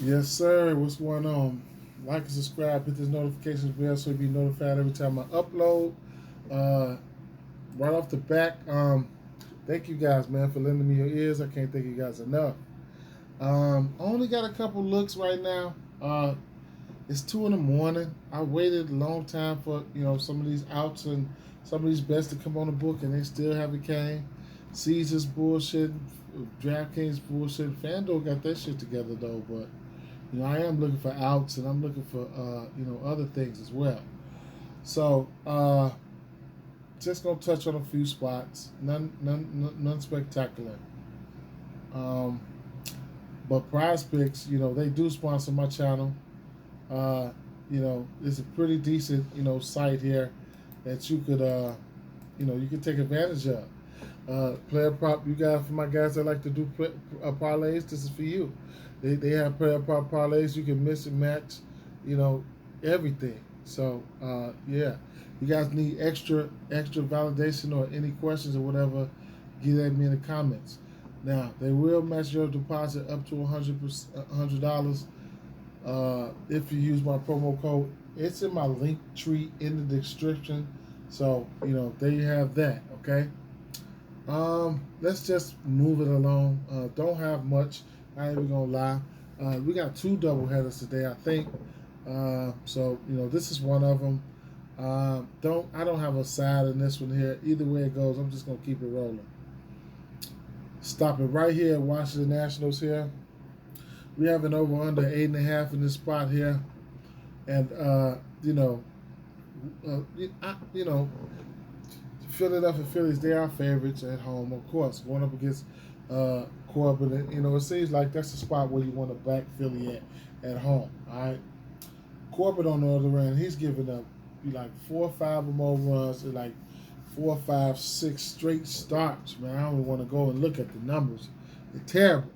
Yes, sir. What's going on? Like and subscribe, hit this notifications bell so you'll be notified every time I upload. Uh, right off the back, thank you guys, man, for lending me your ears. I can't thank you guys enough. I only got a couple looks right now. It's 2 in the morning. I waited a long time for some of these outs and some of these bets to come on the book, and they still haven't came. Caesar's bullshit, DraftKings bullshit. FanDuel got that shit together though, but I am looking for outs and I'm looking for other things as well. So just gonna touch on a few spots. None spectacular. Um, but Prize Picks, they do sponsor my channel. It's a pretty decent site here that you could you can take advantage of. Player prop, you guys, for my guys that like to do parlays, this is for you. They have player prop parlays. You can mix and match, you know, everything. So yeah, you guys need extra validation or any questions or whatever, get at me in the comments. Now they will match your deposit up to $100 if you use my promo code. It's in my link tree in the description. So there you have that. Okay. Let's just move it along. Don't have much. I ain't even gonna lie. We got two double headers today, I think. So this is one of them. I don't have a side in this one here. Either way it goes, I'm just gonna keep it rolling. Stop it right here at Washington Nationals here. We have an over under 8.5 in this spot here, and Philadelphia Phillies, they are favorites at home, of course, going up against Corbin. It seems like that's the spot where you want to back Philly at home. All right, Corbin on the other end, he's giving up like 4 or 5 or more runs in like 4, 5, 6 straight starts. Man, I don't even want to go and look at the numbers. They're terrible.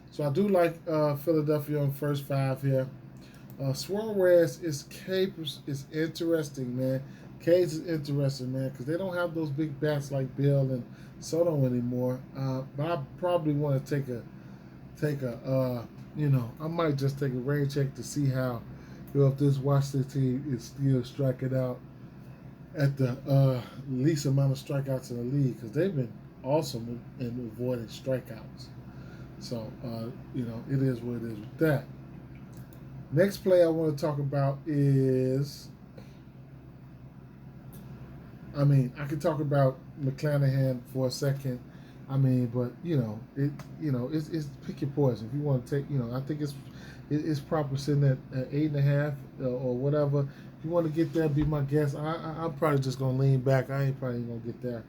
So I do like Philadelphia on first 5 here. Suarez is capers is interesting, man. Cage is interesting, man, because they don't have those big bats like Bill and Soto anymore. But I probably want to take a I might just take a rain check to see how if this Washington team is still striking out at the least amount of strikeouts in the league, because they've been awesome in avoiding strikeouts. So it is what it is with that. Next play I want to talk about is, I could talk about McClanahan for a second. But it's pick your poison. If you want to take, I think it's proper sitting at 8.5 or whatever. If you want to get there, be my guest. I'm probably just gonna lean back. I ain't probably gonna get there.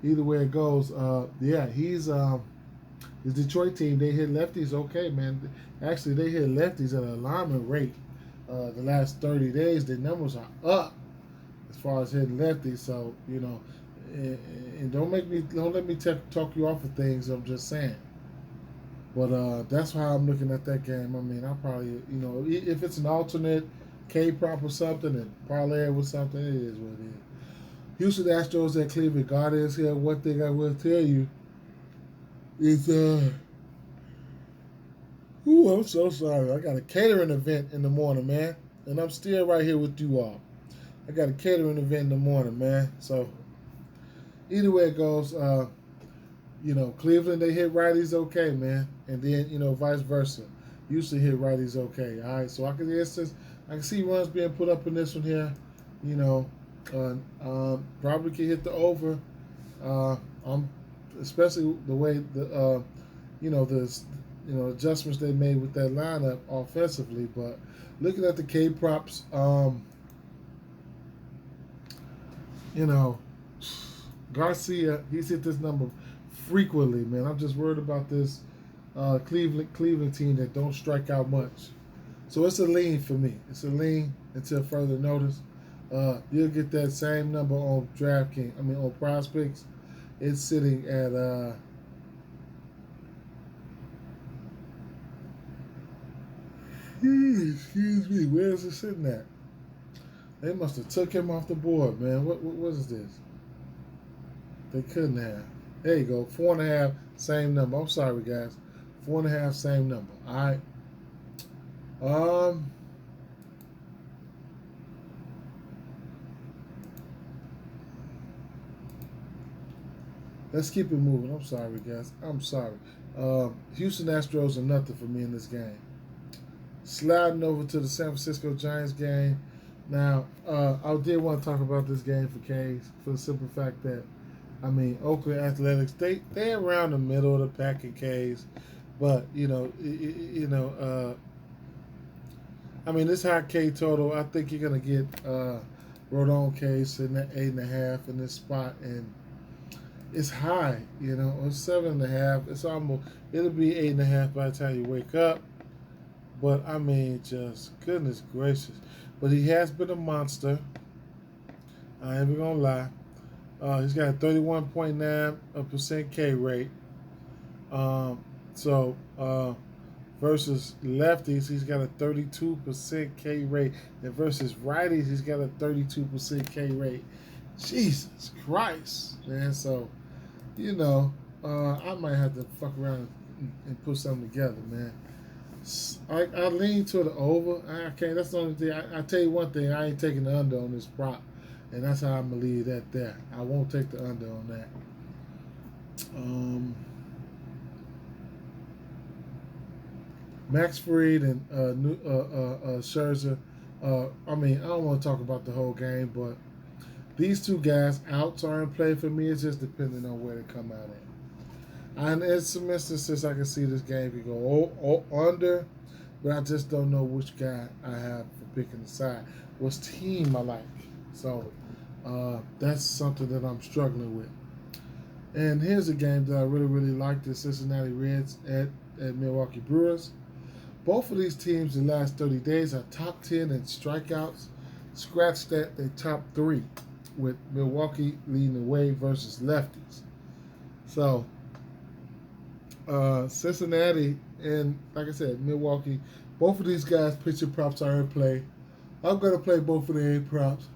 Either way it goes, he's the Detroit team. They hit lefties okay, man. Actually, they hit lefties at an alarming rate. The last 30 days, their numbers are up as far as hitting lefties. So and don't let me talk you off of things. I'm just saying. But that's how I'm looking at that game. I probably if it's an alternate K prop or something and parlay with something, it is what it is. Houston Astros at Cleveland Guardians here. One thing I will tell you is I'm so sorry. I got a catering event in the morning, man, and I'm still right here with you all. I got a catering event in the morning, man. So either way it goes, Cleveland, they hit righties okay, man, and then vice versa. Used to hit righties okay. All right, so I can see runs being put up in this one here. Probably can hit the over. Especially the way the adjustments they made with that lineup offensively. But looking at the K props, Garcia, he's hit this number frequently, man. I'm just worried about this Cleveland team that don't strike out much. So it's a lean for me. It's a lean until further notice. You'll get that same number on Draftking. On Prize Picks. It's sitting at excuse me, where is it sitting at? They must have took him off the board, man. What is this? They couldn't have. There you go. 4.5, same number. I'm sorry, guys. 4.5, same number. All right. Um, let's keep it moving. I'm sorry, guys. I'm sorry. Houston Astros are nothing for me in this game. Sliding over to the San Francisco Giants game. Now, I did want to talk about this game for K's for the simple fact that, I mean, Oakland Athletics, they around the middle of the pack in K's, but I mean, this high K total, I think you're gonna get Rodon K sitting at 8.5 in this spot, and it's high. It's 7.5. It's almost, it'll be 8.5 by the time you wake up. But I mean, just goodness gracious. But he has been a monster. I ain't even gonna lie. He's got a 31.9% K rate. So versus lefties, he's got a 32% K rate, and versus righties, he's got a 32% K rate. Jesus Christ, man! So, I might have to fuck around and put something together, man. I lean to the over. I can't. That's the only thing. I tell you one thing. I ain't taking the under on this prop, and that's how I'm gonna leave that there. I won't take the under on that. Max Fried and Scherzer. I mean, I don't want to talk about the whole game, but these two guys outs are in play for me. It's just depending on where they come out at. And in some instances, I can see this game could go under, but I just don't know which guy I have for picking the side, which team I like. So that's something that I'm struggling with. And here's a game that I really, really like: the Cincinnati Reds at Milwaukee Brewers. Both of these teams in the last 30 days are top 10 in strikeouts. Scratch that, they top 3, with Milwaukee leading the way versus lefties. So, Cincinnati and, like I said, Milwaukee, both of these guys' pitching props are in play. I'm going to play both of their props.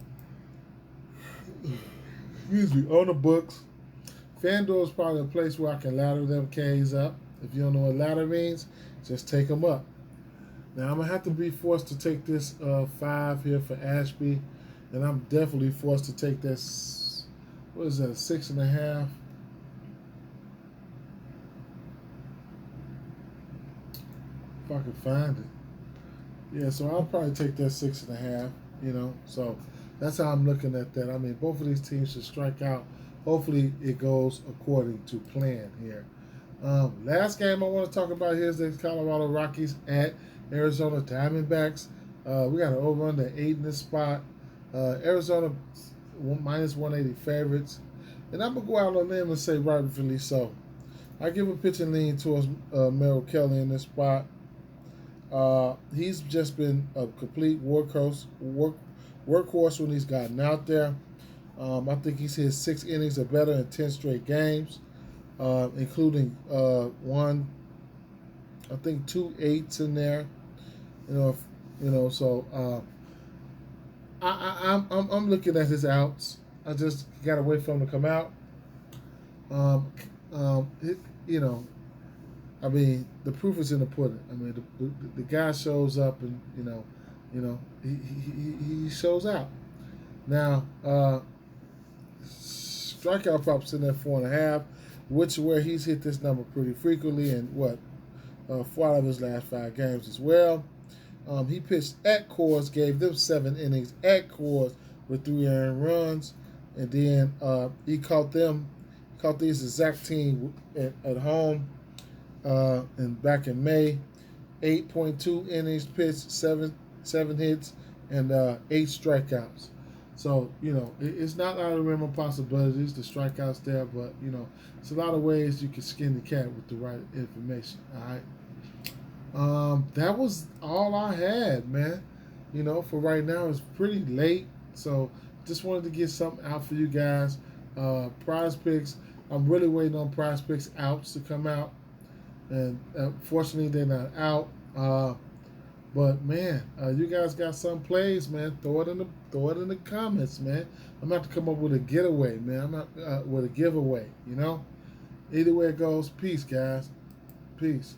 Excuse me, on the books. FanDuel is probably a place where I can ladder them K's up. If you don't know what ladder means, just take them up. Now, I'm going to have to be forced to take this 5 here for Ashby. And I'm definitely forced to take this, what is that, 6.5? If I can find it. Yeah, so I'll probably take that 6.5, So that's how I'm looking at that. I mean, both of these teams should strike out. Hopefully it goes according to plan here. Last game I want to talk about here is the Colorado Rockies at Arizona Diamondbacks. We got an over under 8 in this spot. Arizona minus 180 favorites. And I'm going to go out on a limb and say rightfully so. I give a pitch and lean towards Merrill Kelly in this spot. He's just been a complete workhorse when he's gotten out there. I think he's hit 6 innings or better in 10 straight games, including 2 8s in there. So I'm looking at his outs. I just gotta wait for him to come out. I mean, the proof is in the pudding. I mean, the guy shows up, and he shows out. Now, strikeout props in there 4.5, where he's hit this number pretty frequently, and 4 out of his last 5 games as well. He pitched at Coors, gave them 7 innings at Coors with 3 earned runs, and then he caught this exact team at home. And back in May, 8.2 innings pitched, seven hits, and 8 strikeouts. So it's not out of the realm of possibilities, the strikeouts there, but it's a lot of ways you can skin the cat with the right information. All right. That was all I had, man. For right now, it's pretty late, so just wanted to get something out for you guys. Prize picks. I'm really waiting on prize picks outs to come out. And fortunately, they're not out. But man, you guys got some plays, man. Throw it in the comments, man. I'm about to come up with a getaway, man. I'm not with a giveaway. Either way it goes. Peace, guys. Peace.